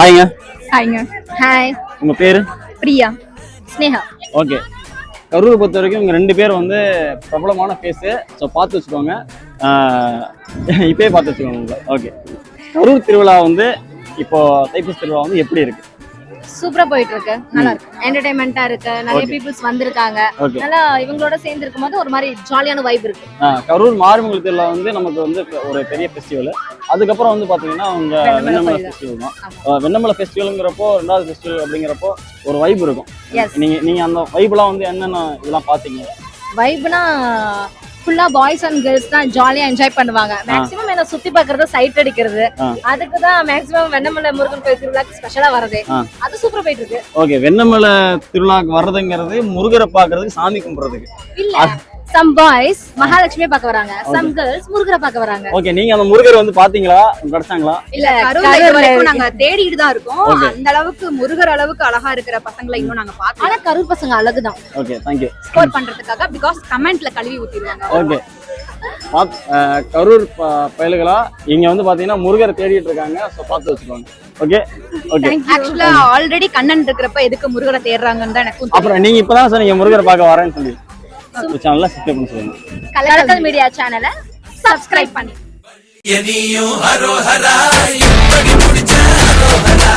ஹாய்ங்க. ஹாய்ங்க. Hi. உங்க பேரு? Priya. Sneha. Okay. கரூரை பொறுத்த வரைக்கும் இவங்க 2 பேர் வந்து பிரபலமான ஃபேஸு. ஸோ பார்த்து வச்சுக்கோங்க. இப்பயே பார்த்து வச்சுக்கோங்க உங்களை. ஓகே. கரூர் திருவிழா வந்து இப்போ தைப்பூச திருவிழா வந்து எப்படி இருக்கு? சூப்பரா போயிட்டு இருக்கு. நல்லா இருக்கு. என்டர்டைன்மெண்டா இருக்கு. நிறைய பீப்புள்ஸ் வந்திருக்காங்க. நல்லா இவங்களோட சேர்ந்து இருக்கும்போது ஒரு மாதிரி ஜாலியான வைப் இருக்கு. கரூர் மாரிமங்கல திருவிழா வந்து நமக்கு வந்து ஒரு பெரிய ஃபெஸ்டிவல். அதுக்கப்புறம் வந்து பாத்தீங்கன்னா அவங்க வெண்ணமலை ஃபெஸ்டிவல் தான். வெண்ணமலை ஃபெஸ்டிவல்ங்கிறப்போ 2வது ஃபெஸ்டிவல் அப்படிங்கிறப்போ ஒரு வைப் இருக்கும். நீங்க அந்த வைப்லாம் வந்து என்னென்ன இதெல்லாம் பாத்தீங்க? வைப்னா ஃபுல்லா பாய்ஸ் அண்ட் கேர்ள்ஸ் தான் ஜாலியா என்ஜாய் பண்ணுவாங்க. மேக்ஸிமம் என்ன சுத்தி பார்க்கறது, சைட் அடிக்கிறது, அதுக்கு தான் மேக்ஸிமம் வெண்ணமலை முருகன் கோயில் திருவிழாக்கு ஸ்பெஷலா வரது. அது சூப்பரா போயிட்டு இருக்கு. ஓகே. வெண்ணமலை திருவிழாக்கு வர்றதுங்கிறது முருகரை பாக்குறதுக்கு, சாமி கும்பிடுறதுக்கு இல்ல. some boys மகாலட்சுமியை பார்க்க வராங்க, some girls முருகரை பார்க்க வராங்க. ஓகே. நீங்க அந்த முருகர் வந்து பாத்தீங்களா? கிடைச்சாங்களா? இல்ல, கரூர்ல வரைக்கும் நாங்க தேடிட்டு தான் இருக்கோம். அந்த அளவுக்கு முருகர் அளவுக்கு அழகா இருக்கிற பசங்களை இன்னும் நாங்க பார்த்தோம். ஆனா கரூர் பசங்க அழகுதான். Okay, thank you. ஸ்கோர் பண்றதுக்காக பிகாஸ் கமெண்ட்ல கழுவி ஊத்திடுவாங்க. ஓகே. கரூர் பயலுகளா இங்க வந்து பாத்தீங்கன்னா முருகரை தேடிட்டு இருக்காங்க. சோ பார்த்து வச்சுக்கோங்க. ஓகே. ஓகே. ஆக்சுவலா ஆல்ரெடி கண்ணன் இருக்கிறப்ப எதுக்கு முருகரை தேடுறாங்கன்னு தான் எனக்கு அப்புறம் நீங்க இப்பதான் சொன்னீங்க முருகரை பார்க்க வரேன்னு சொல்லி. சேனலை சப்ஸ்கிரைப் பண்ண சொல்லுங்க. கலக்கல் மீடியா சேனலை சப்ஸ்கிரைப் பண்ணி. எனியும் ஹரோஹரா இப்படி முடிச்ச ஹரோஹரா